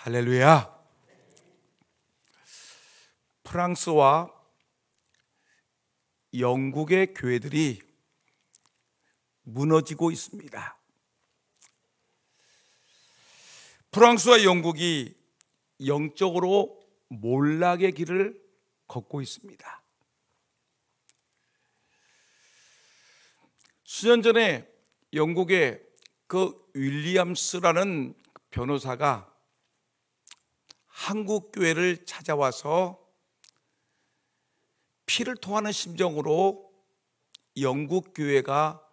할렐루야. 프랑스와 영국의 교회들이 무너지고 있습니다. 프랑스와 영국이 영적으로 몰락의 길을 걷고 있습니다. 수년 전에 영국의 그 윌리엄스라는 변호사가 한국 교회를 찾아와서 피를 토하는 심정으로 영국 교회가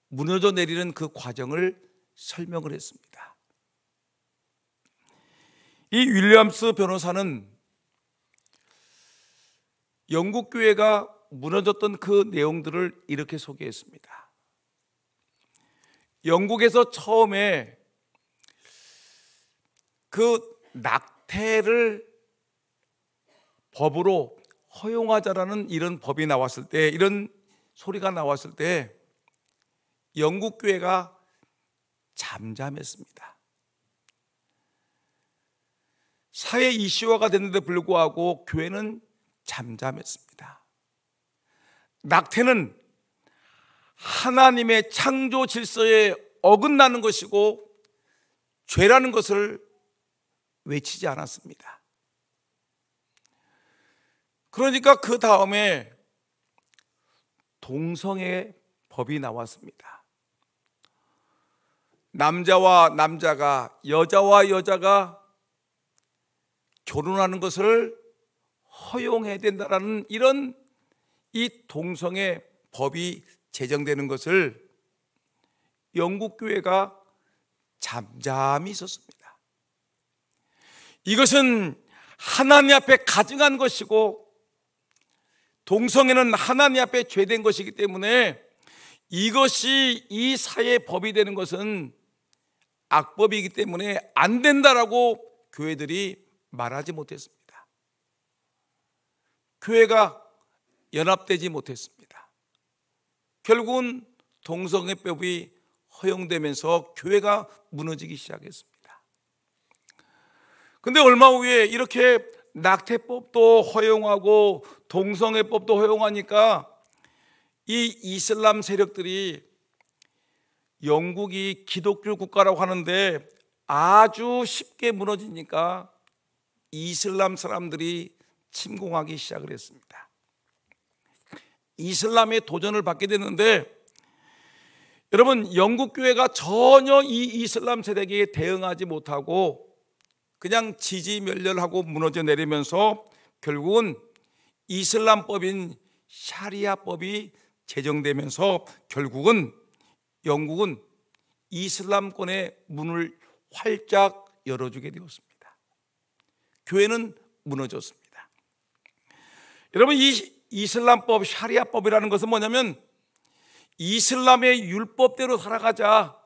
무너져 내리는 그 과정을 설명을 했습니다. 이 윌리엄스 변호사는 영국 교회가 무너졌던 그 내용들을 이렇게 소개했습니다. 영국에서 처음에 그 낙태를 법으로 허용하자라는 이런 법이 나왔을 때, 이런 소리가 나왔을 때 영국 교회가 잠잠했습니다. 사회 이슈화가 됐는데 불구하고 교회는 잠잠했습니다. 낙태는 하나님의 창조 질서에 어긋나는 것이고 죄라는 것을 외치지 않았습니다. 그러니까 그 다음에 동성애 법이 나왔습니다. 남자와 남자가, 여자와 여자가 결혼하는 것을 허용해야 된다라는 이런 이 동성애 법이 제정되는 것을 영국 교회가 잠잠히 있었습니다. 이것은 하나님 앞에 가증한 것이고 동성애는 하나님 앞에 죄된 것이기 때문에 이것이 이 사회의 법이 되는 것은 악법이기 때문에 안 된다라고 교회들이 말하지 못했습니다. 교회가 연합되지 못했습니다. 결국은 동성애법이 허용되면서 교회가 무너지기 시작했습니다. 근데 얼마 후에 이렇게 낙태법도 허용하고 동성애법도 허용하니까 이 이슬람 세력들이 영국이 기독교 국가라고 하는데 아주 쉽게 무너지니까 이슬람 사람들이 침공하기 시작을 했습니다. 이슬람의 도전을 받게 됐는데, 여러분, 영국 교회가 전혀 이 이슬람 세력에 대응하지 못하고 그냥 지지멸렬하고 무너져 내리면서 결국은 이슬람법인 샤리아법이 제정되면서 결국은 영국은 이슬람권의 문을 활짝 열어주게 되었습니다. 교회는 무너졌습니다. 여러분, 이 이슬람법 샤리아법이라는 것은 뭐냐면 이슬람의 율법대로 살아가자,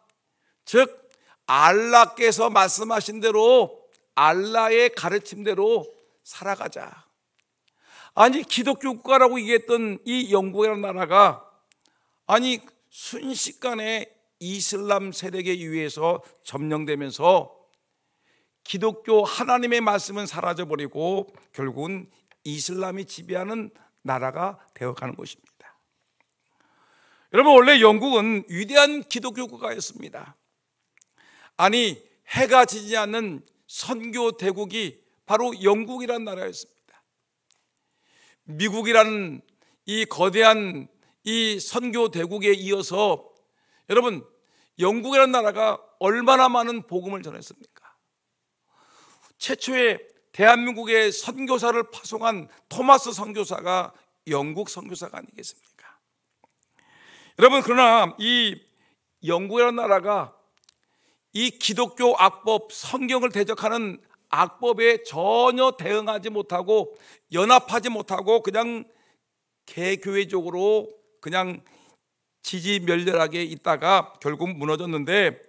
즉 알라께서 말씀하신 대로 알라의 가르침대로 살아가자. 아니, 기독교 국가라고 얘기했던 이 영국이라는 나라가 아니 순식간에 이슬람 세력에 의해서 점령되면서 기독교 하나님의 말씀은 사라져버리고 결국은 이슬람이 지배하는 나라가 되어가는 것입니다. 여러분, 원래 영국은 위대한 기독교 국가였습니다. 아니, 해가 지지 않는 선교 대국이 바로 영국이라는 나라였습니다. 미국이라는 이 거대한 이 선교 대국에 이어서 여러분, 영국이라는 나라가 얼마나 많은 복음을 전했습니까? 최초의 대한민국의 선교사를 파송한 토마스 선교사가 영국 선교사가 아니겠습니까? 여러분, 그러나 이 영국이라는 나라가 이 기독교 악법, 성경을 대적하는 악법에 전혀 대응하지 못하고 연합하지 못하고 그냥 개교회적으로 그냥 지지멸렬하게 있다가 결국 무너졌는데,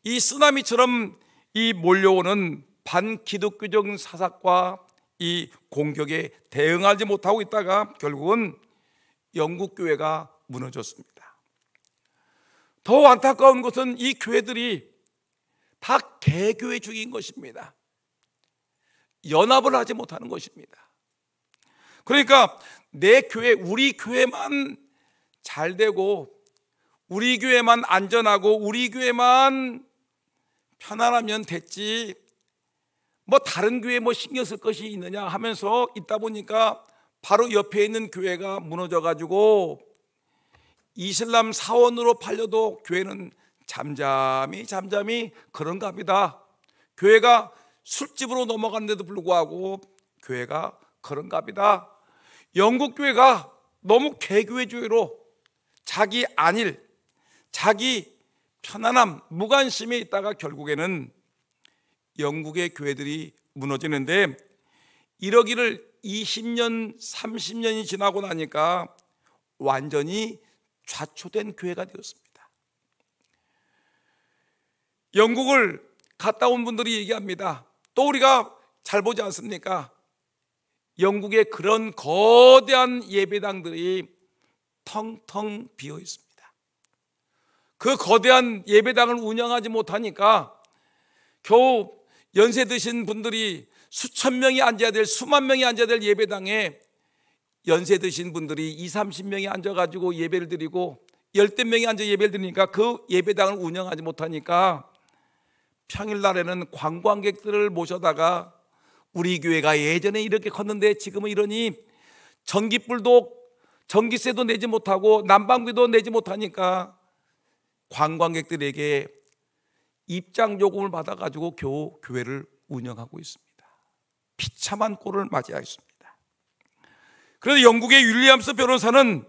이 쓰나미처럼 이 몰려오는 반기독교적 사삭과 이 공격에 대응하지 못하고 있다가 결국은 영국 교회가 무너졌습니다. 더 안타까운 것은 이 교회들이 다 개교회 중인 것입니다. 연합을 하지 못하는 것입니다. 그러니까 내 교회, 우리 교회만 잘 되고 우리 교회만 안전하고 우리 교회만 편안하면 됐지 뭐 다른 교회 뭐 신경 쓸 것이 있느냐 하면서 있다 보니까 바로 옆에 있는 교회가 무너져 가지고 이슬람 사원으로 팔려도 교회는 잠잠히 그런가 합니다. 교회가 술집으로 넘어갔는데도 불구하고 교회가 그런가 합니다. 영국 교회가 너무 개교회주의로 자기 안일, 자기 편안함, 무관심에 있다가 결국에는 영국의 교회들이 무너지는데 이러기를 20년, 30년이 지나고 나니까 완전히 좌초된 교회가 되었습니다. 영국을 갔다 온 분들이 얘기합니다. 또 우리가 잘 보지 않습니까? 영국의 그런 거대한 예배당들이 텅텅 비어 있습니다. 그 거대한 예배당을 운영하지 못하니까 겨우 연세 드신 분들이 수천 명이 앉아야 될, 수만 명이 앉아야 될 예배당에 연세 드신 분들이 20, 30명이 앉아가지고 예배를 드리고 10대 명이 앉아 예배를 드리니까 그 예배당을 운영하지 못하니까 평일날에는 관광객들을 모셔다가 우리 교회가 예전에 이렇게 컸는데 지금은 이러니 전기세도 내지 못하고 난방비도 내지 못하니까 관광객들에게 입장 요금을 받아가지고 겨우 교회를 운영하고 있습니다. 비참한 꼴을 맞이하였습니다. 그래서 영국의 윌리엄스 변호사는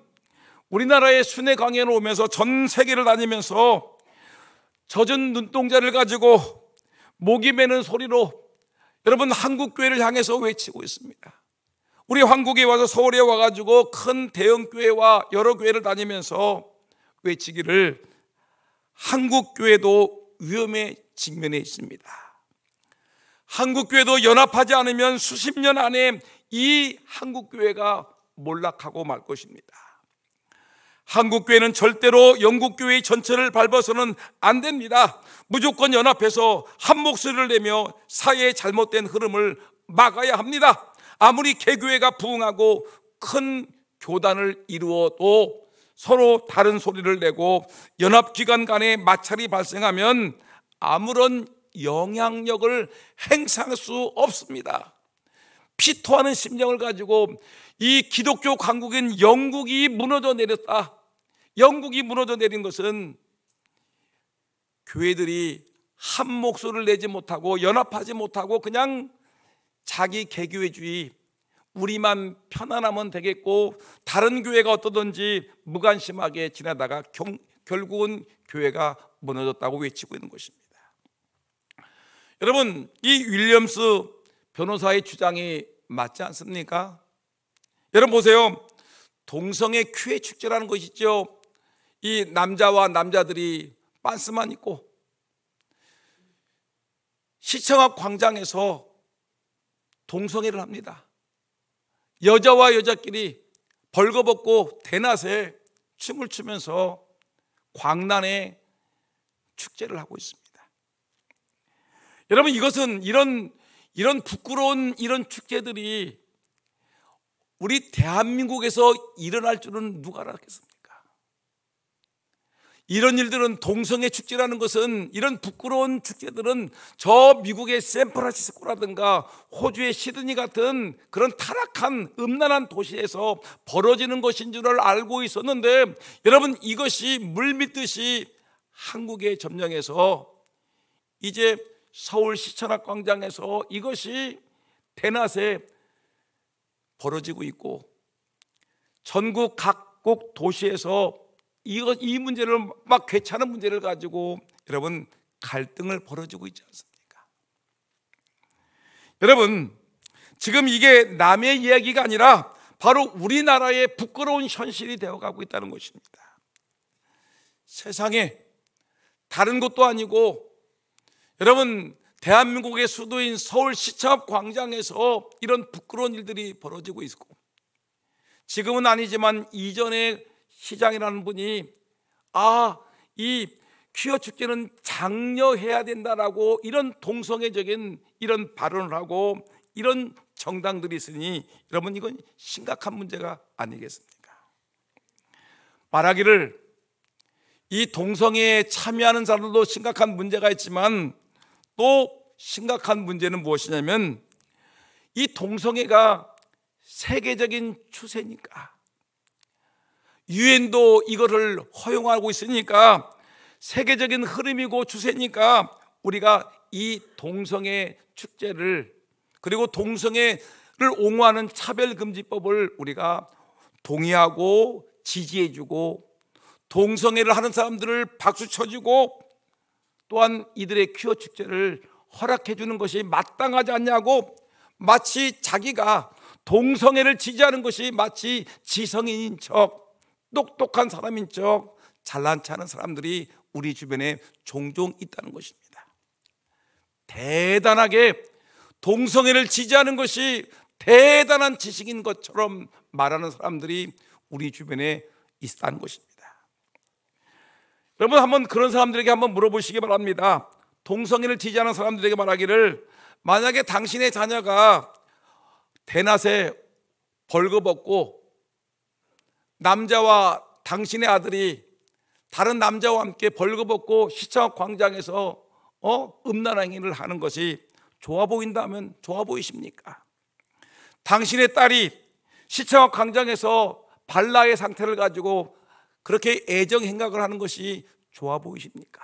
우리나라의 순회 강연을 오면서 전 세계를 다니면서 젖은 눈동자를 가지고 목이 메는 소리로 여러분 한국 교회를 향해서 외치고 있습니다. 우리 한국에 와서 서울에 와가지고 큰 대형 교회와 여러 교회를 다니면서 외치기를 한국 교회도 위험에 직면해 있습니다. 한국 교회도 연합하지 않으면 수십 년 안에 이 한국 교회가 몰락하고 말 것입니다. 한국 교회는 절대로 영국 교회의 전체를 밟아서는 안 됩니다. 무조건 연합해서 한 목소리를 내며 사회의 잘못된 흐름을 막아야 합니다. 아무리 개교회가 부흥하고 큰 교단을 이루어도 서로 다른 소리를 내고 연합기관 간의 마찰이 발생하면 아무런 영향력을 행사할 수 없습니다. 피토하는 심정을 가지고 이 기독교 강국인 영국이 무너져 내렸다. 영국이 무너져 내린 것은 교회들이 한 목소리를 내지 못하고 연합하지 못하고 그냥 자기 개교회주의, 우리만 편안하면 되겠고 다른 교회가 어떠든지 무관심하게 지나다가 결국은 교회가 무너졌다고 외치고 있는 것입니다. 여러분, 이 윌리엄스 변호사의 주장이 맞지 않습니까? 여러분 보세요. 동성애 큐의 축제라는 것이 있죠. 이 남자와 남자들이 빤스만 입고 시청 앞 광장에서 동성애를 합니다. 여자와 여자끼리 벌거벗고 대낮에 춤을 추면서 광란의 축제를 하고 있습니다. 여러분, 이것은 이런 부끄러운 이런 축제들이 우리 대한민국에서 일어날 줄은 누가 알았겠습니까? 이런 일들은, 동성애 축제라는 것은, 이런 부끄러운 축제들은 저 미국의 샌프란시스코라든가 호주의 시드니 같은 그런 타락한 음란한 도시에서 벌어지는 것인 줄 알고 있었는데, 여러분, 이것이 물밀듯이 한국에 점령해서 이제 서울 시청 광장에서 이것이 대낮에 벌어지고 있고, 전국 각국 도시에서 이 문제를 막 괜찮은 문제를 가지고 여러분 갈등을 벌어지고 있지 않습니까? 여러분, 지금 이게 남의 이야기가 아니라 바로 우리나라의 부끄러운 현실이 되어가고 있다는 것입니다. 세상에 다른 곳도 아니고 여러분, 대한민국의 수도인 서울 시청 앞 광장에서 이런 부끄러운 일들이 벌어지고 있고, 지금은 아니지만 이전에 시장이라는 분이 이 퀴어 축제는 장려해야 된다라고 이런 동성애적인 이런 발언을 하고 이런 정당들이 있으니 여러분, 이건 심각한 문제가 아니겠습니까? 말하기를 이 동성애에 참여하는 사람들도 심각한 문제가 있지만 또 심각한 문제는 무엇이냐면 이 동성애가 세계적인 추세니까, 유엔도 이거를 허용하고 있으니까 세계적인 흐름이고 추세니까 우리가 이 동성애 축제를, 그리고 동성애를 옹호하는 차별금지법을 우리가 동의하고 지지해주고, 동성애를 하는 사람들을 박수 쳐주고, 또한 이들의 퀴어 축제를 허락해주는 것이 마땅하지 않냐고, 마치 자기가 동성애를 지지하는 것이 마치 지성인인 척, 똑똑한 사람인 척 잘난 체 하는 사람들이 우리 주변에 종종 있다는 것입니다. 대단하게 동성애를 지지하는 것이 대단한 지식인 것처럼 말하는 사람들이 우리 주변에 있다는 것입니다. 여러분, 한번 그런 사람들에게 한번 물어보시기 바랍니다. 동성애를 지지하는 사람들에게 말하기를, 만약에 당신의 자녀가 대낮에 벌거벗고 남자와, 당신의 아들이 다른 남자와 함께 벌거벗고 시청 광장에서 음란행위를 하는 것이 좋아 보인다면 좋아 보이십니까? 당신의 딸이 시청 광장에서 발라의 상태를 가지고 그렇게 애정 행각을 하는 것이 좋아 보이십니까?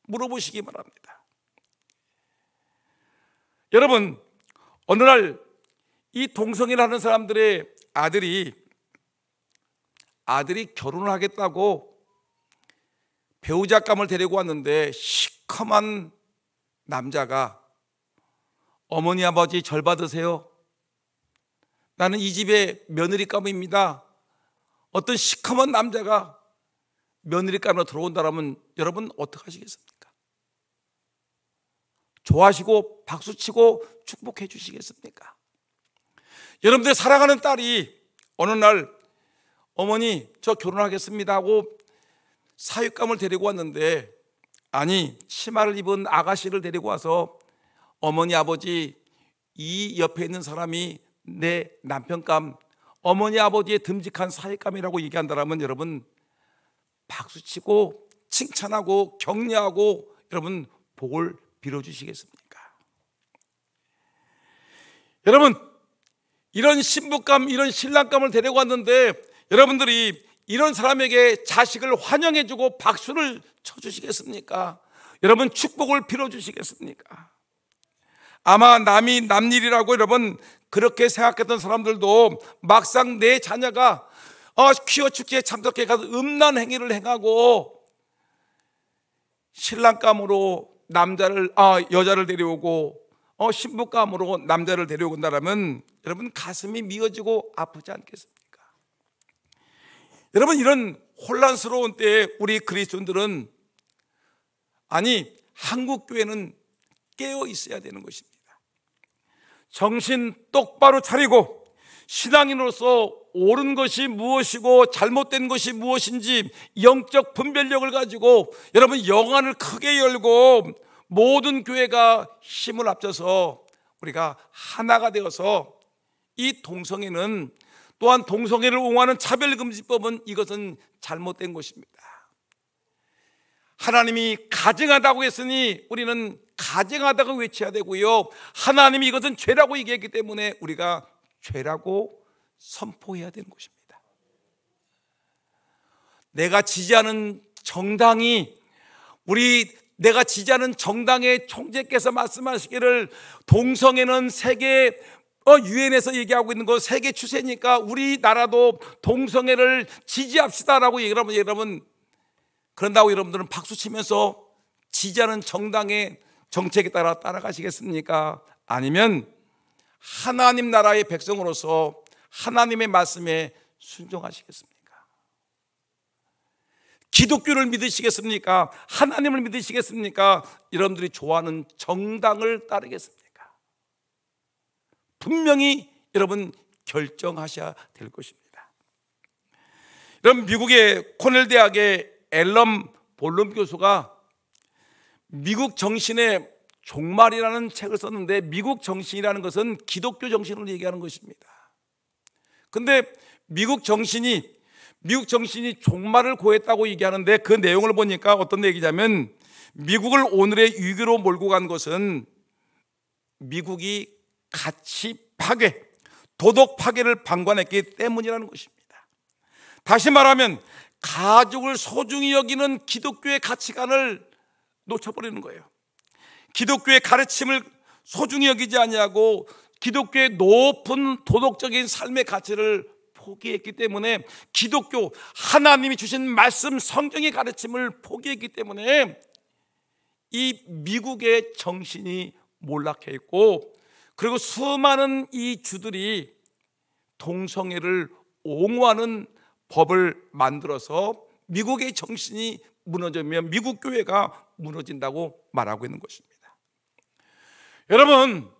물어보시기 바랍니다. 여러분, 어느 날 이 동성애를 하는 사람들의 아들이 결혼을 하겠다고 배우자감을 데리고 왔는데, 시커먼 남자가 어머니 아버지 절 받으세요, 나는 이 집의 며느리감입니다. 어떤 시커먼 남자가 며느리감으로 들어온다면 여러분 어떻게 하시겠습니까? 좋아하시고 박수치고 축복해 주시겠습니까? 여러분들 사랑하는 딸이 어느 날 어머니 저 결혼하겠습니다 하고 사육감을 데리고 왔는데, 아니 치마를 입은 아가씨를 데리고 와서 어머니 아버지 이 옆에 있는 사람이 내 남편감, 어머니 아버지의 듬직한 사육감이라고 얘기한다면 여러분 박수치고 칭찬하고 격려하고 여러분 복을 빌어주시겠습니까? 여러분, 이런 신부감, 이런 신랑감을 데리고 왔는데 여러분들이 이런 사람에게 자식을 환영해주고 박수를 쳐주시겠습니까? 여러분 축복을 빌어주시겠습니까? 아마 남이 남일이라고 여러분 그렇게 생각했던 사람들도 막상 내 자녀가 퀴어 축제에 참석해 가서 음란 행위를 행하고 신랑감으로 여자를 데려오고 신부감으로 남자를 데려온다면 여러분 가슴이 미어지고 아프지 않겠습니까? 여러분, 이런 혼란스러운 때에 우리 그리스도인들은, 아니 한국 교회는 깨어 있어야 되는 것입니다. 정신 똑바로 차리고 신앙인으로서 옳은 것이 무엇이고 잘못된 것이 무엇인지 영적 분별력을 가지고 여러분 영안을 크게 열고 모든 교회가 힘을 합쳐서 우리가 하나가 되어서 이 동성애는, 또한 동성애를 옹호하는 차별금지법은 이것은 잘못된 것입니다. 하나님이 가증하다고 했으니 우리는 가증하다고 외쳐야 되고요, 하나님이 이것은 죄라고 얘기했기 때문에 우리가 죄라고 선포해야 되는 것입니다. 내가 지지하는 정당이, 내가 지지하는 정당의 총재께서 말씀하시기를 동성애는 세계 유엔에서 얘기하고 있는 거 세계 추세니까 우리나라도 동성애를 지지합시다라고 얘기를 하면, 여러분 그런다고 여러분들은 박수치면서 지지하는 정당의 정책에 따라 따라가시겠습니까? 아니면 하나님 나라의 백성으로서 하나님의 말씀에 순종하시겠습니까? 기독교를 믿으시겠습니까? 하나님을 믿으시겠습니까? 여러분들이 좋아하는 정당을 따르겠습니까? 분명히 여러분 결정하셔야 될 것입니다. 여러분, 미국의 코넬 대학의 앨런 볼룸 교수가 미국 정신의 종말이라는 책을 썼는데 미국 정신이라는 것은 기독교 정신을 얘기하는 것입니다. 근데 미국 정신이 종말을 고했다고 얘기하는데 그 내용을 보니까 어떤 얘기냐면 미국을 오늘의 위기로 몰고 간 것은 미국이 가치 파괴, 도덕 파괴를 방관했기 때문이라는 것입니다. 다시 말하면 가족을 소중히 여기는 기독교의 가치관을 놓쳐버리는 거예요. 기독교의 가르침을 소중히 여기지 아니하고 기독교의 높은 도덕적인 삶의 가치를 포기했기 때문에, 기독교 하나님이 주신 말씀 성경의 가르침을 포기했기 때문에 이 미국의 정신이 몰락해 있고, 그리고 수많은 이 주들이 동성애를 옹호하는 법을 만들어서 미국의 정신이 무너지면 미국 교회가 무너진다고 말하고 있는 것입니다. 여러분,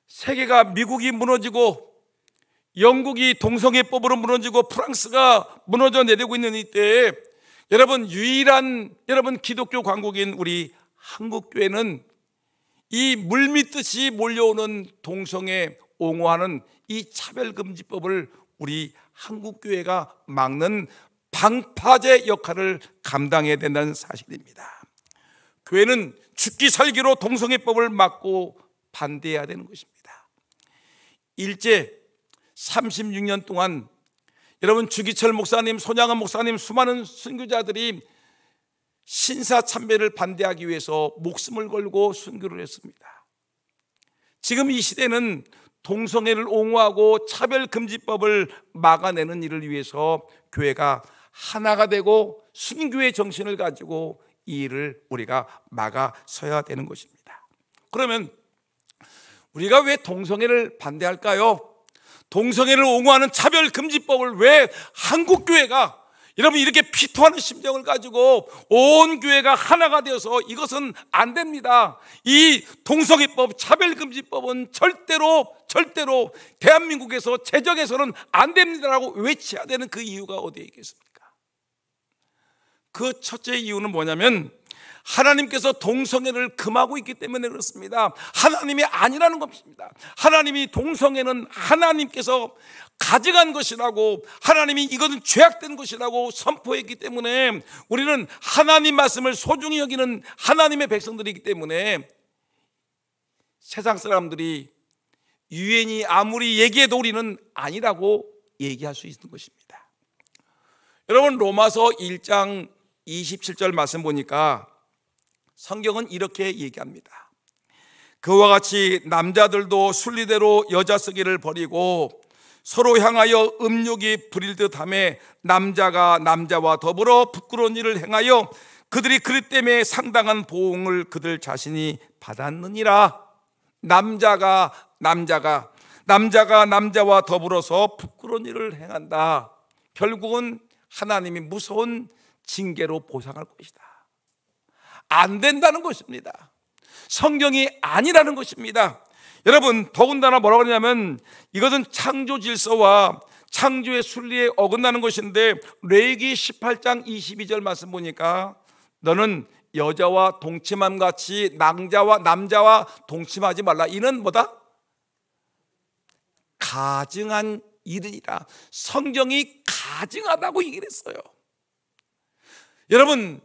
세계가 미국이 무너지고 영국이 동성애법으로 무너지고 프랑스가 무너져 내리고 있는 이때에 유일한 기독교 강국인 우리 한국교회는 이 물밀듯이 몰려오는 동성애 옹호하는 이 차별금지법을 우리 한국교회가 막는 방파제 역할을 감당해야 된다는 사실입니다. 교회는 죽기 살기로 동성애법을 막고 반대해야 되는 것입니다. 일제 36년 동안 주기철 목사님, 손양은 목사님, 수많은 순교자들이 신사참배를 반대하기 위해서 목숨을 걸고 순교를 했습니다. 지금 이 시대는 동성애를 옹호하고 차별금지법을 막아내는 일을 위해서 교회가 하나가 되고 순교의 정신을 가지고 이 일을 우리가 막아서야 되는 것입니다. 그러면 우리가 왜 동성애를 반대할까요? 동성애를 옹호하는 차별금지법을 왜 한국교회가 이렇게 피토하는 심정을 가지고 온 교회가 하나가 되어서 이것은 안 됩니다, 이 동성애법, 차별금지법은 절대로 대한민국에서 제정해서는 안 됩니다라고 외쳐야 되는 그 이유가 어디에 있겠습니까? 그 첫째 이유는 뭐냐면 하나님께서 동성애를 금하고 있기 때문에 그렇습니다. 하나님이 아니라는 것입니다. 하나님이 동성애는 하나님께서 가져간 것이라고, 하나님이 이것은 죄악된 것이라고 선포했기 때문에 우리는 하나님 말씀을 소중히 여기는 하나님의 백성들이기 때문에 세상 사람들이 유엔이 아무리 얘기해도 우리는 아니라고 얘기할 수 있는 것입니다. 여러분, 로마서 1장 27절 말씀 보니까 성경은 이렇게 얘기합니다. 그와 같이 남자들도 순리대로 여자 쓰기를 버리고 서로 향하여 음욕이 부릴 듯하며 남자가 남자와 더불어 부끄러운 일을 행하여 그들이 그릇 때문에 상당한 보응을 그들 자신이 받았느니라. 남자가 남자와 더불어서 부끄러운 일을 행한다. 결국은 하나님이 무서운 징계로 보상할 것이다. 안 된다는 것입니다. 성경이 아니라는 것입니다. 여러분, 더군다나 뭐라고 하냐면 이것은 창조 질서와 창조의 순리에 어긋나는 것인데, 레위기 18장 22절 말씀 보니까 너는 여자와 동침함 같이 남자와 동침하지 말라. 이는 뭐다? 가증한 일이라. 성경이 가증하다고 얘기를 했어요. 여러분,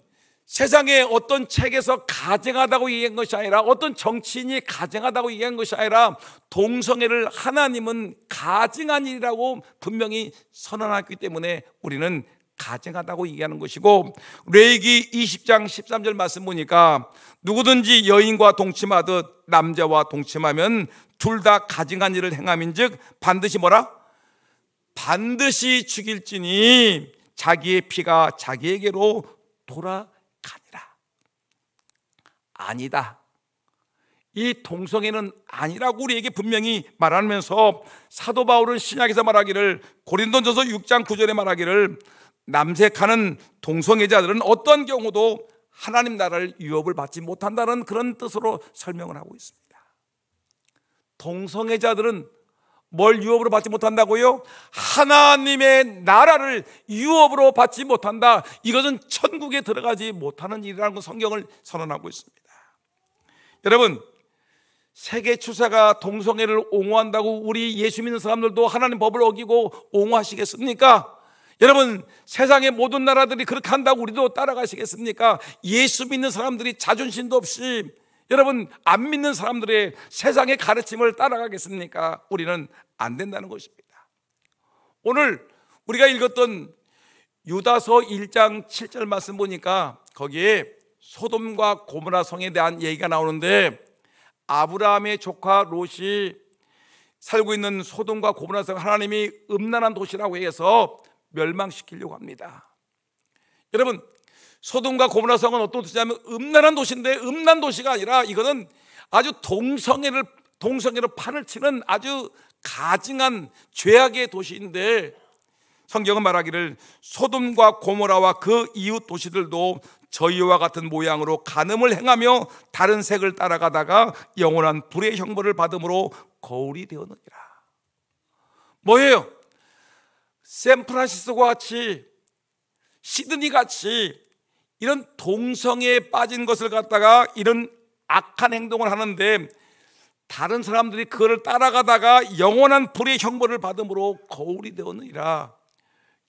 세상에 어떤 책에서 가증하다고 얘기한 것이 아니라, 어떤 정치인이 가증하다고 얘기한 것이 아니라, 동성애를 하나님은 가증한 일이라고 분명히 선언했기 때문에 우리는 가증하다고 얘기하는 것이고, 레위기 20장 13절 말씀 보니까 누구든지 여인과 동침하듯 남자와 동침하면 둘 다 가증한 일을 행함인즉 반드시 뭐라? 반드시 죽일지니 자기의 피가 자기에게로 돌아가니라. 아니다, 이 동성애는 아니라고 우리에게 분명히 말하면서 사도 바울은 신약에서 말하기를, 고린도전서 6장 9절에 말하기를, 남색하는 동성애자들은 어떤 경우도 하나님 나라를 유업을 받지 못한다는 그런 뜻으로 설명을 하고 있습니다. 동성애자들은 뭘 유업으로 받지 못한다고요? 하나님의 나라를 유업으로 받지 못한다. 이것은 천국에 들어가지 못하는 일이라는 성경을 선언하고 있습니다. 여러분, 세계 추세가 동성애를 옹호한다고 우리 예수 믿는 사람들도 하나님 법을 어기고 옹호하시겠습니까? 여러분, 세상의 모든 나라들이 그렇게 한다고 우리도 따라가시겠습니까? 예수 믿는 사람들이 자존심도 없이 여러분 안 믿는 사람들의 세상의 가르침을 따라가겠습니까? 우리는 안 된다는 것입니다. 오늘 우리가 읽었던 유다서 1장 7절 말씀 보니까 거기에 소돔과 고모라 성에 대한 얘기가 나오는데, 아브라함의 조카 롯이 살고 있는 소돔과 고모라 성, 하나님이 음란한 도시라고 해서 멸망시키려고 합니다. 여러분, 소돔과 고모라 성은 어떤 도시냐면 음란한 도시인데, 음란 도시가 아니라 이거는 아주 동성애로 판을 치는 아주 가증한 죄악의 도시인데, 성경은 말하기를 소돔과 고모라와 그 이웃 도시들도 저희와 같은 모양으로 간음을 행하며 다른 색을 따라가다가 영원한 불의 형벌을 받음으로 거울이 되었느니라. 뭐예요? 샌프란시스코 같이, 시드니 같이 이런 동성애에 빠진 것을 갖다가 이런 악한 행동을 하는데, 다른 사람들이 그거를 따라가다가 영원한 불의 형벌을 받음으로 거울이 되었느니라.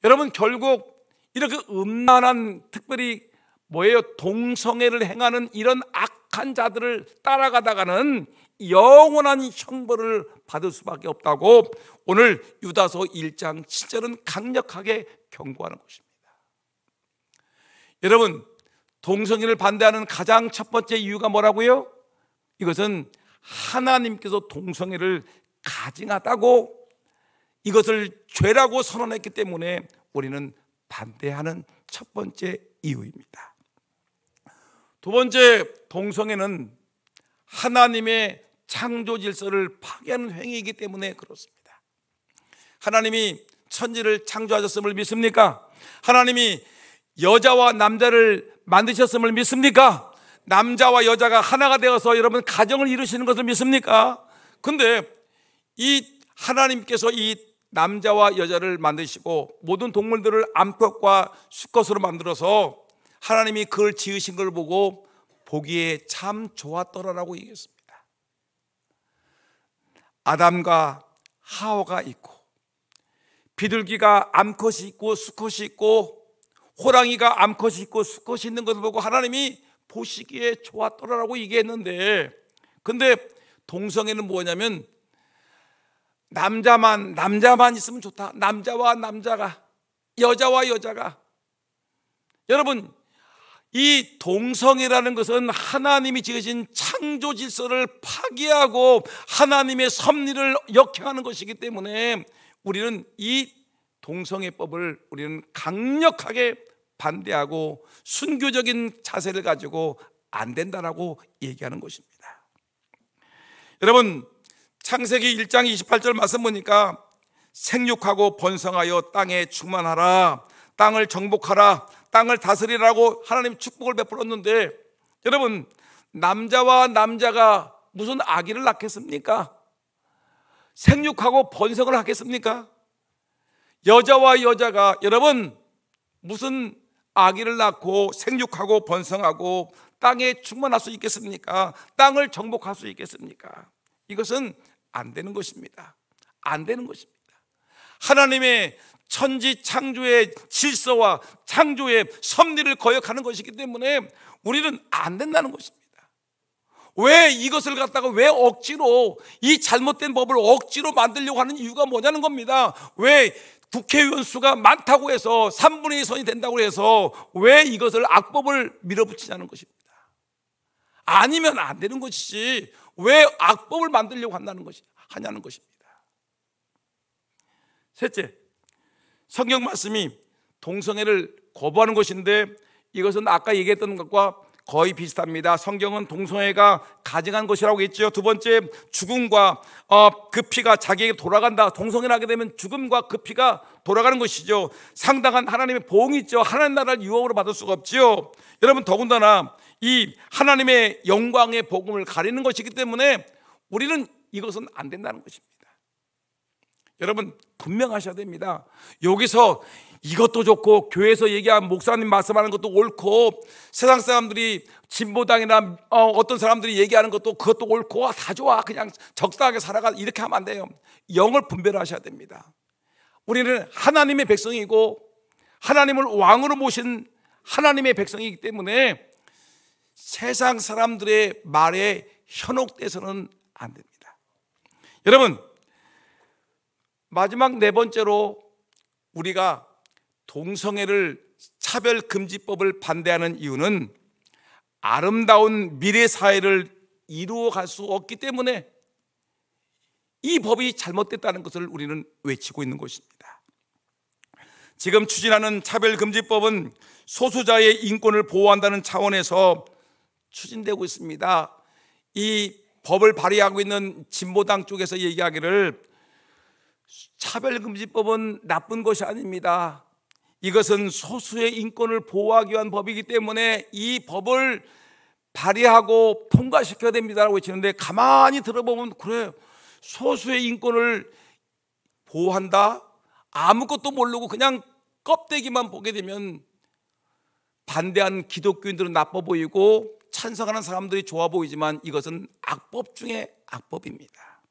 여러분, 결국 이렇게 음란한, 특별히 뭐예요? 동성애를 행하는 이런 악한 자들을 따라가다가는 영원한 형벌을 받을 수밖에 없다고 오늘 유다서 1장 7절은 강력하게 경고하는 것입니다. 여러분, 동성애를 반대하는 가장 첫 번째 이유가 뭐라고요? 이것은 하나님께서 동성애를 가증하다고, 이것을 죄라고 선언했기 때문에 우리는 반대하는 첫 번째 이유입니다. 두 번째, 동성애는 하나님의 창조 질서를 파괴하는 행위이기 때문에 그렇습니다. 하나님이 천지를 창조하셨음을 믿습니까? 하나님이 여자와 남자를 만드셨음을 믿습니까? 남자와 여자가 하나가 되어서 여러분 가정을 이루시는 것을 믿습니까? 근데 이 하나님께서 이 남자와 여자를 만드시고 모든 동물들을 암컷과 수컷으로 만들어서 하나님이 그걸 지으신 걸 보고 보기에 참 좋았더라라고 얘기했습니다. 아담과 하와가 있고, 비둘기가 암컷이 있고 수컷이 있고, 호랑이가 암컷이 있고 수컷이 있는 것을 보고 하나님이 보시기에 좋았더라라고 얘기했는데, 근데 동성애는 뭐냐면 남자만 있으면 좋다. 남자와 남자가, 여자와 여자가. 여러분, 이 동성애라는 것은 하나님이 지으신 창조 질서를 파괴하고 하나님의 섭리를 역행하는 것이기 때문에 우리는 이 동성애법을 우리는 강력하게 반대하고 순교적인 자세를 가지고 안 된다라고 얘기하는 것입니다. 여러분, 창세기 1장 28절 말씀 보니까 생육하고 번성하여 땅에 충만하라, 땅을 정복하라, 땅을 다스리라고 하나님 축복을 베풀었는데, 여러분, 남자와 남자가 무슨 아기를 낳겠습니까? 생육하고 번성을 하겠습니까? 여자와 여자가 여러분 무슨 아기를 낳고 생육하고 번성하고 땅에 충만할 수 있겠습니까? 땅을 정복할 수 있겠습니까? 이것은 안 되는 것입니다. 안 되는 것입니다. 하나님의 천지 창조의 질서와 창조의 섭리를 거역하는 것이기 때문에 우리는 안 된다는 것입니다. 왜 이것을 갖다가 왜 억지로, 이 잘못된 법을 억지로 만들려고 하는 이유가 뭐냐는 겁니다. 왜 국회의원 수가 많다고 해서 3분의 2 선이 된다고 해서 왜 이것을 악법을 밀어붙이냐는 것입니다. 아니면 안 되는 것이지 왜 악법을 만들려고 하냐는 것입니다. 셋째, 성경 말씀이 동성애를 거부하는 것인데 이것은 아까 얘기했던 것과 거의 비슷합니다. 성경은 동성애가 가증한 것이라고 했죠. 두 번째, 죽음과 그 피가 자기에게 돌아간다. 동성애를 하게 되면 죽음과 그 피가 돌아가는 것이죠. 상당한 하나님의 보응이 있죠. 하나님 나라를 유업으로 받을 수가 없죠. 여러분, 더군다나 이 하나님의 영광의 복음을 가리는 것이기 때문에 우리는 이것은 안 된다는 것입니다. 여러분, 분명하셔야 됩니다. 여기서 이것도 좋고 교회에서 얘기한 목사님 말씀하는 것도 옳고 세상 사람들이 진보당이나 어떤 사람들이 얘기하는 것도 그것도 옳고 다 좋아, 그냥 적당하게 살아가, 이렇게 하면 안 돼요. 영을 분별하셔야 됩니다. 우리는 하나님의 백성이고 하나님을 왕으로 모신 하나님의 백성이기 때문에 세상 사람들의 말에 현혹돼서는 안 됩니다. 여러분, 마지막 네 번째로 우리가 동성애를 차별금지법을 반대하는 이유는 아름다운 미래 사회를 이루어갈 수 없기 때문에 이 법이 잘못됐다는 것을 우리는 외치고 있는 것입니다. 지금 추진하는 차별금지법은 소수자의 인권을 보호한다는 차원에서 추진되고 있습니다. 이 법을 발의하고 있는 진보당 쪽에서 얘기하기를 차별금지법은 나쁜 것이 아닙니다. 이것은 소수의 인권을 보호하기 위한 법이기 때문에 이 법을 발의하고 통과시켜야 됩니다라고 외치는데, 가만히 들어보면 그래, 소수의 인권을 보호한다? 아무것도 모르고 그냥 껍데기만 보게 되면 반대한 기독교인들은 나빠 보이고 찬성하는 사람들이 좋아 보이지만 이것은 악법 중에 악법입니다.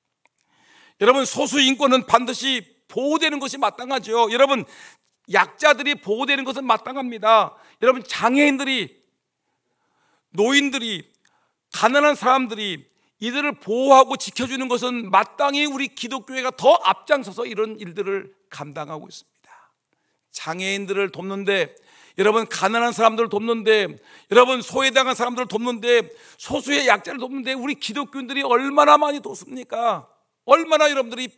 여러분, 소수 인권은 반드시 보호되는 것이 마땅하죠. 여러분, 약자들이 보호되는 것은 마땅합니다. 여러분, 장애인들이, 노인들이, 가난한 사람들이 이들을 보호하고 지켜주는 것은 마땅히 우리 기독교회가 더 앞장서서 이런 일들을 감당하고 있습니다. 장애인들을 돕는데, 여러분, 가난한 사람들을 돕는데, 여러분, 소외당한 사람들을 돕는데, 소수의 약자를 돕는데 우리 기독교인들이 얼마나 많이 돕습니까? 얼마나 여러분들이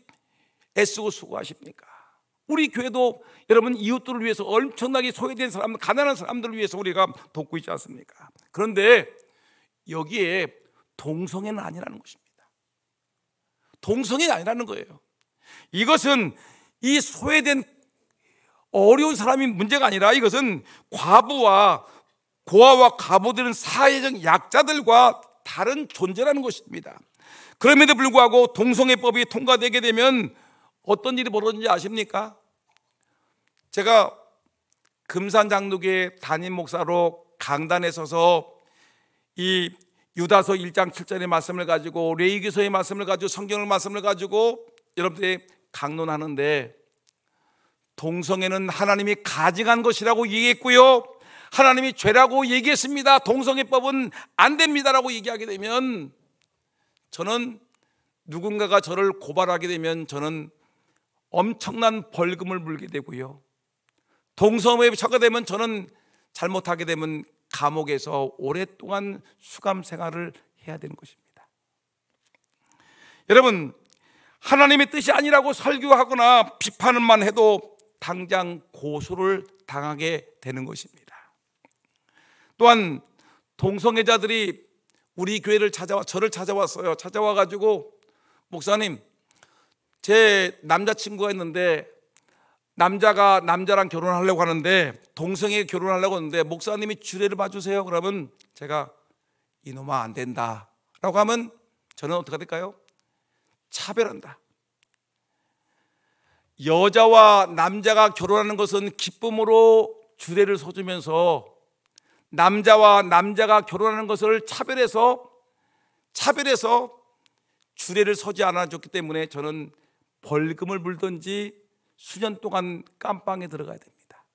애쓰고 수고하십니까? 우리 교회도 여러분 이웃들을 위해서 엄청나게 소외된 사람, 가난한 사람들을 위해서 우리가 돕고 있지 않습니까? 그런데 여기에 동성애는 아니라는 것입니다. 동성애는 아니라는 거예요. 이것은 이 소외된 어려운 사람이 문제가 아니라 이것은 과부와 고아와 과부들은 사회적 약자들과 다른 존재라는 것입니다. 그럼에도 불구하고 동성애법이 통과되게 되면 어떤 일이 벌어지는지 아십니까? 제가 금산장로교회 담임 목사로 강단에 서서 이 유다서 1장 7절의 말씀을 가지고 레위기서의 말씀을 가지고 성경의 말씀을 가지고 여러분들이 강론하는데, 동성애는 하나님이 가증한 것이라고 얘기했고요, 하나님이 죄라고 얘기했습니다. 동성애법은 안 됩니다라고 얘기하게 되면, 저는 누군가가 저를 고발하게 되면 저는 엄청난 벌금을 물게 되고요, 동성애에 처하게 되면 저는 잘못하게 되면 감옥에서 오랫동안 수감 생활을 해야 되는 것입니다. 여러분, 하나님의 뜻이 아니라고 설교하거나 비판만 해도 당장 고소를 당하게 되는 것입니다. 또한 동성애자들이 우리 교회를 저를 찾아왔어요. 찾아와가지고, 목사님, 제 남자친구가 있는데 남자가 남자랑 결혼하려고 하는데, 동성애 결혼하려고 하는데 목사님이 주례를 봐주세요. 그러면 제가 이놈아 안 된다 라고 하면 저는 어떻게 될까요? 차별한다. 여자와 남자가 결혼하는 것은 기쁨으로 주례를 서주면서 남자와 남자가 결혼하는 것을 차별해서 주례를 서지 않아줬기 때문에 저는 벌금을 물든지 수년 동안 깜빵에 들어가야 됩니다.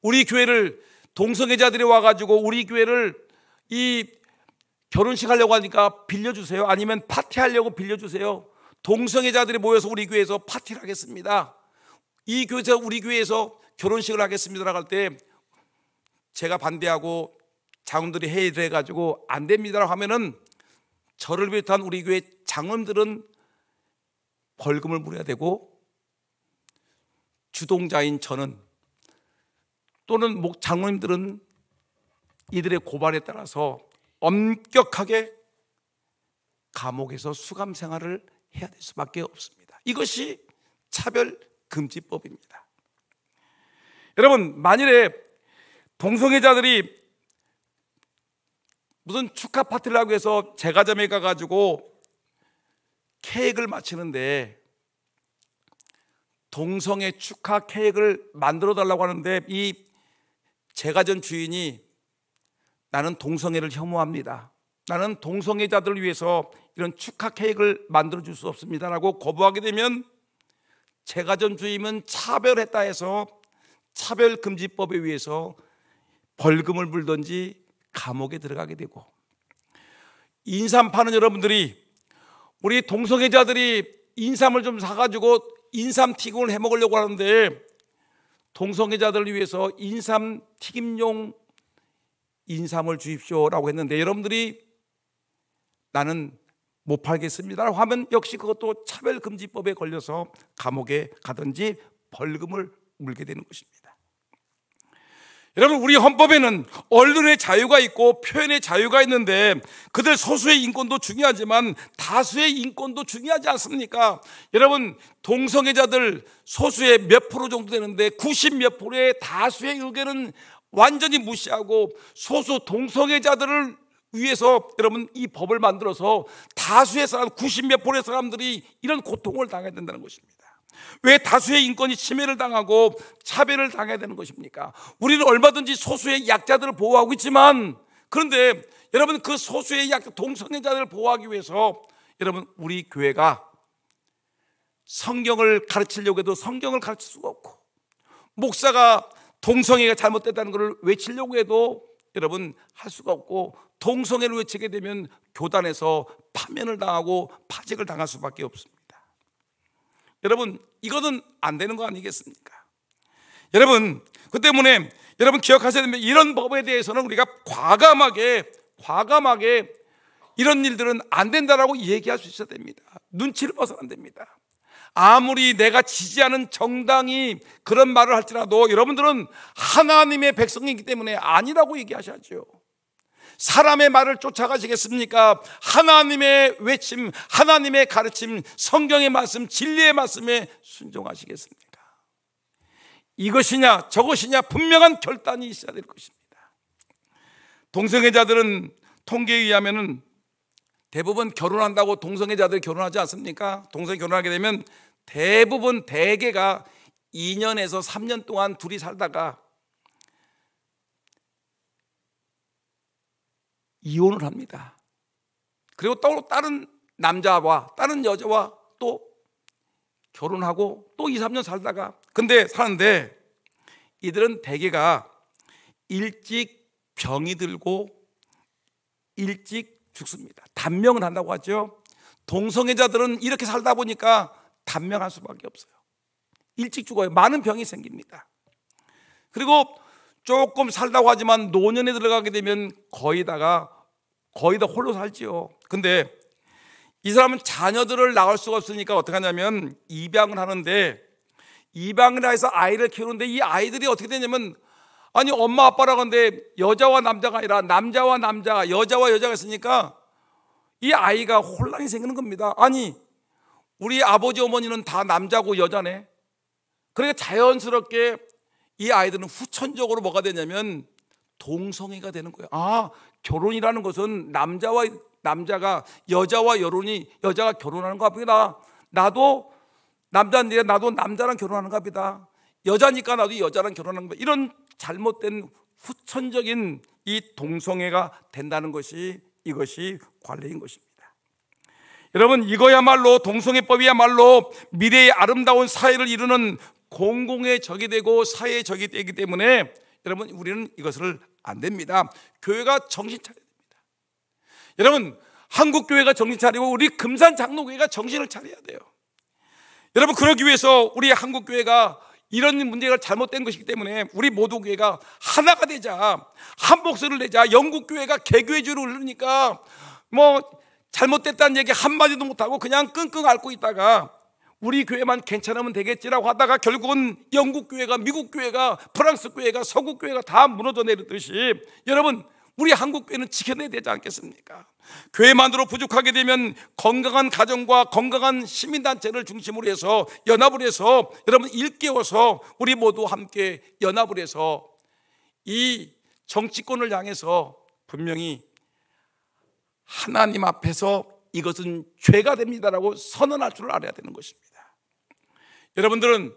우리 교회를 동성애자들이 와가지고 우리 교회를 이 결혼식 하려고 하니까 빌려주세요. 아니면 파티하려고 빌려주세요. 동성애자들이 모여서 우리 교회에서 파티를 하겠습니다. 이 교회에서 우리 교회에서 결혼식을 하겠습니다라고 할 때 제가 반대하고 장로들이 회의를 해가지고 안 됩니다라고 하면은 저를 비롯한 우리 교회 장로들은 벌금을 물어야 되고, 주동자인 저는 또는 장로님들은 이들의 고발에 따라서 엄격하게 감옥에서 수감 생활을 해야 될 수밖에 없습니다. 이것이 차별금지법입니다. 여러분, 만일에 동성애자들이 무슨 축하 파티를 하고 해서 제과점에 가가지고 케이크를 마치는데 동성애 축하 케이크를 만들어 달라고 하는데 이 제과점 주인이 나는 동성애를 혐오합니다. 나는 동성애자들을 위해서 이런 축하 케이크를 만들어 줄 수 없습니다라고 거부하게 되면 제과점 주인은 차별했다 해서 차별금지법에 의해서 벌금을 물든지 감옥에 들어가게 되고, 인삼 파는 여러분들이 우리 동성애자들이 인삼을 좀 사가지고 인삼 튀김을 해 먹으려고 하는데 동성애자들을 위해서 인삼 튀김용 인삼을 주십시오라고 했는데 여러분들이 나는 못 팔겠습니다라고 하면 역시 그것도 차별금지법에 걸려서 감옥에 가든지 벌금을 물게 되는 것입니다. 여러분, 우리 헌법에는 언론의 자유가 있고 표현의 자유가 있는데 그들 소수의 인권도 중요하지만 다수의 인권도 중요하지 않습니까? 여러분, 동성애자들 소수의 몇 프로 정도 되는데 90 몇 프로의 다수의 의견은 완전히 무시하고 소수 동성애자들을 위해서 여러분 이 법을 만들어서 다수의 사람 90 몇 프로의 사람들이 이런 고통을 당해야 된다는 것입니다. 왜 다수의 인권이 침해를 당하고 차별을 당해야 되는 것입니까? 우리는 얼마든지 소수의 약자들을 보호하고 있지만, 그런데 여러분 그 소수의 약자 동성애자들을 보호하기 위해서 여러분 우리 교회가 성경을 가르치려고 해도 성경을 가르칠 수가 없고, 목사가 동성애가 잘못됐다는 것을 외치려고 해도 여러분 할 수가 없고, 동성애를 외치게 되면 교단에서 파면을 당하고 파직을 당할 수밖에 없습니다. 여러분, 이거는 안 되는 거 아니겠습니까? 여러분, 그 때문에 여러분 기억하셔야 됩니다. 이런 법에 대해서는 우리가 과감하게 이런 일들은 안 된다라고 얘기할 수 있어야 됩니다. 눈치를 봐서는 안 됩니다. 아무리 내가 지지하는 정당이 그런 말을 할지라도 여러분들은 하나님의 백성이기 때문에 아니라고 얘기하셔야죠. 사람의 말을 쫓아가시겠습니까? 하나님의 외침, 하나님의 가르침, 성경의 말씀, 진리의 말씀에 순종하시겠습니까? 이것이냐 저것이냐 분명한 결단이 있어야 될 것입니다. 동성애자들은 통계에 의하면 대부분 결혼한다고 동성애자들이 결혼하지 않습니까? 동성애 결혼하게 되면 대부분 대개가 2년에서 3년 동안 둘이 살다가 이혼을 합니다. 그리고 또 다른 남자와 다른 여자와 또 결혼하고 또 2, 3년 살다가, 근데 사는데 이들은 대개가 일찍 병이 들고 일찍 죽습니다. 단명을 한다고 하죠. 동성애자들은 이렇게 살다 보니까 단명할 수밖에 없어요. 일찍 죽어요. 많은 병이 생깁니다. 그리고 조금 살다고 하지만 노년에 들어가게 되면 거의 다 홀로 살지요. 근데 이 사람은 자녀들을 낳을 수가 없으니까 어떻게 하냐면 입양을 하는데, 입양을 해서 아이를 키우는데 이 아이들이 어떻게 되냐면, 아니 엄마 아빠라고 하는데 여자와 남자가 아니라 남자와 남자, 여자와 여자가 있으니까 이 아이가 혼란이 생기는 겁니다. 아니 우리 아버지 어머니는 다 남자고 여자네. 그러니까 자연스럽게 이 아이들은 후천적으로 뭐가 되냐면 동성애가 되는 거예요. 아, 결혼이라는 것은 남자가 여자와 여자가 결혼하는 겁니다. 나도 남자인데 나도 남자랑 결혼하는 겁니다. 여자니까 나도 여자랑 결혼하는 겁니다. 이런 잘못된 후천적인 이 동성애가 된다는 것이, 이것이 관례인 것입니다. 여러분, 이거야말로 동성애법이야말로 미래의 아름다운 사회를 이루는 공공의 적이 되고 사회의 적이 되기 때문에 여러분 우리는 이것을 안 됩니다. 교회가 정신 차려야 됩니다. 여러분, 한국 교회가 정신 차리고 우리 금산 장로교회가 정신을 차려야 돼요. 여러분, 그러기 위해서 우리 한국 교회가 이런 문제가 잘못된 것이기 때문에 우리 모두 교회가 하나가 되자, 한 목소리를 내자. 영국 교회가 개교회주의를 흐르니까 뭐 잘못됐다는 얘기 한마디도 못하고 그냥 끙끙 앓고 있다가 우리 교회만 괜찮으면 되겠지라고 하다가 결국은 영국 교회가, 미국 교회가, 프랑스 교회가, 서구 교회가 다 무너져 내리듯이 여러분 우리 한국 교회는 지켜내야 되지 않겠습니까? 교회만으로 부족하게 되면 건강한 가정과 건강한 시민단체를 중심으로 해서 연합을 해서 여러분 일깨워서 우리 모두 함께 연합을 해서 이 정치권을 향해서 분명히 하나님 앞에서 이것은 죄가 됩니다라고 선언할 줄 알아야 되는 것입니다. 여러분들은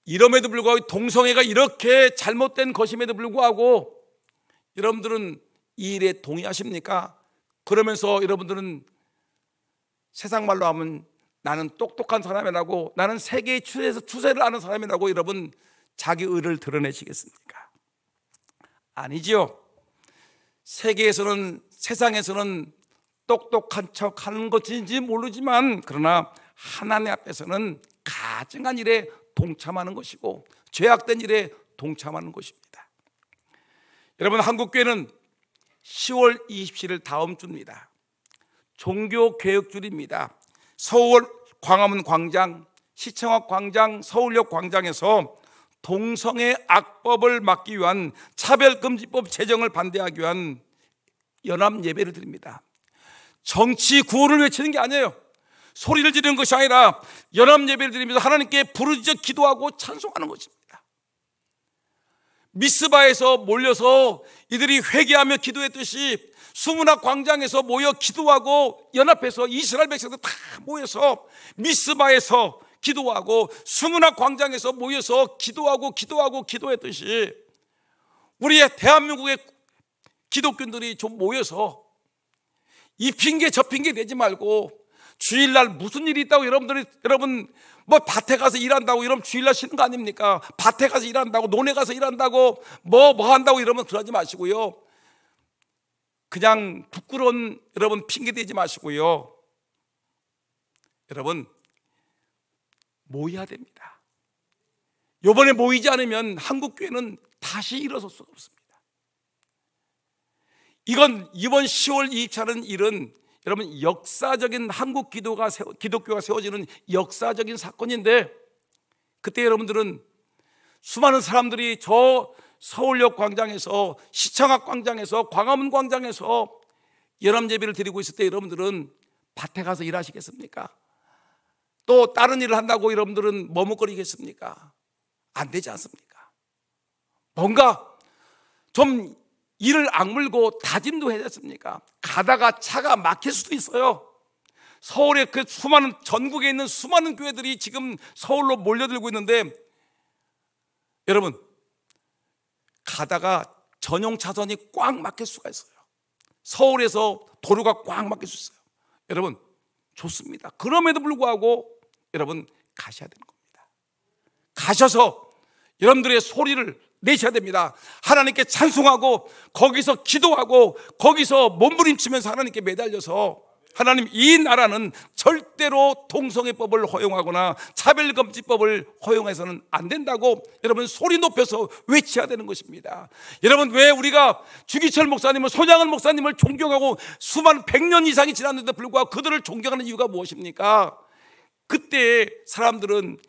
이럼에도 불구하고 동성애가 이렇게 잘못된 것임에도 불구하고 여러분들은 이 일에 동의하십니까? 그러면서 여러분들은 세상 말로 하면 나는 똑똑한 사람이라고, 나는 세계의 추세를 아는 사람이라고 여러분 자기 의를 드러내시겠습니까? 아니지요. 세계에서는, 세상에서는 똑똑한 척 하는 것인지 모르지만 그러나 하나님 앞에서는 가증한 일에 동참하는 것이고 죄악된 일에 동참하는 것입니다. 여러분, 한국교회는 10월 27일 다음 주입니다. 종교개혁주일입니다. 서울 광화문 광장, 시청역 광장, 서울역 광장에서 동성애 악법을 막기 위한 차별금지법 제정을 반대하기 위한 연합 예배를 드립니다. 정치 구호를 외치는 게 아니에요. 소리를 지르는 것이 아니라 연합 예배를 드리면서 하나님께 부르짖어 기도하고 찬송하는 것입니다. 미스바에서 몰려서 이들이 회개하며 기도했듯이 수문학 광장에서 모여 기도하고 연합해서 이스라엘 백성들 다 모여서 미스바에서 기도하고 수문학 광장에서 모여서 기도했듯이 우리의 대한민국의 기독교인들이 좀 모여서 이 핑계 저 핑계 내지 말고 주일날 무슨 일이 있다고 여러분 뭐 밭에 가서 일한다고 이러면 주일날 쉬는 거 아닙니까? 밭에 가서 일한다고, 논에 가서 일한다고, 뭐 한다고 이러면 그러지 마시고요. 그냥 부끄러운 여러분 핑계 대지 마시고요. 여러분 모여야 됩니다. 이번에 모이지 않으면 한국교회는 다시 일어설 수가 없습니다. 이번 10월 24일 일은 여러분 역사적인 한국 기독교가 세워지는 역사적인 사건인데, 그때 여러분들은 수많은 사람들이 저 서울역 광장에서, 시청역 광장에서, 광화문 광장에서 연합예배를 드리고 있을 때 여러분들은 밭에 가서 일하시겠습니까? 또 다른 일을 한다고 여러분들은 머뭇거리겠습니까? 안 되지 않습니까? 뭔가 좀 이를 악물고 다짐도 해야 됐습니까? 가다가 차가 막힐 수도 있어요. 서울에 그 수많은, 전국에 있는 수많은 교회들이 지금 서울로 몰려들고 있는데 여러분 가다가 전용 차선이 꽉 막힐 수가 있어요. 서울에서 도로가 꽉 막힐 수 있어요. 여러분 좋습니다. 그럼에도 불구하고 여러분 가셔야 되는 겁니다. 가셔서 여러분들의 소리를 내셔야 됩니다. 하나님께 찬송하고 거기서 기도하고 거기서 몸부림치면서 하나님께 매달려서, 하나님 이 나라는 절대로 동성애법을 허용하거나 차별금지법을 허용해서는 안 된다고 여러분 소리 높여서 외쳐야 되는 것입니다. 여러분 왜 우리가 주기철 목사님을, 손양은 목사님을 존경하고 수많은 100년 이상이 지났는데 불구하고 그들을 존경하는 이유가 무엇입니까? 그때 사람들은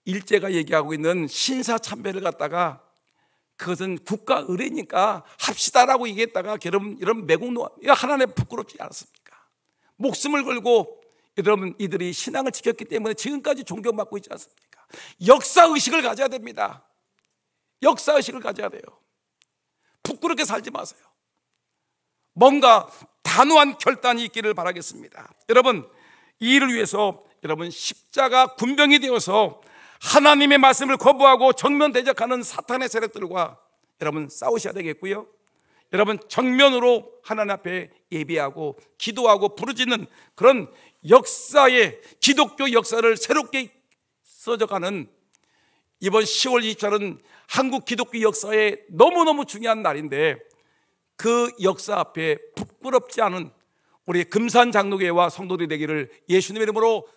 일제가 얘기하고 있는 신사참배를 갖다가 그것은 국가 의례니까 합시다라고 얘기했다가 이런 매국노, 하나님 부끄럽지 않았습니까? 목숨을 걸고 여러분 이들이 신앙을 지켰기 때문에 지금까지 존경받고 있지 않습니까? 역사의식을 가져야 됩니다. 역사의식을 가져야 돼요. 부끄럽게 살지 마세요. 뭔가 단호한 결단이 있기를 바라겠습니다. 여러분 이 일을 위해서 여러분 십자가 군병이 되어서 하나님의 말씀을 거부하고 정면 대적하는 사탄의 세력들과 여러분 싸우셔야 되겠고요. 여러분 정면으로 하나님 앞에 예배하고 기도하고 부르짖는 그런 역사의, 기독교 역사를 새롭게 써져가는 이번 10월 24일은 한국 기독교 역사에 너무너무 중요한 날인데, 그 역사 앞에 부끄럽지 않은 우리 금산 장로교회와 성도들이 되기를 예수님의 이름으로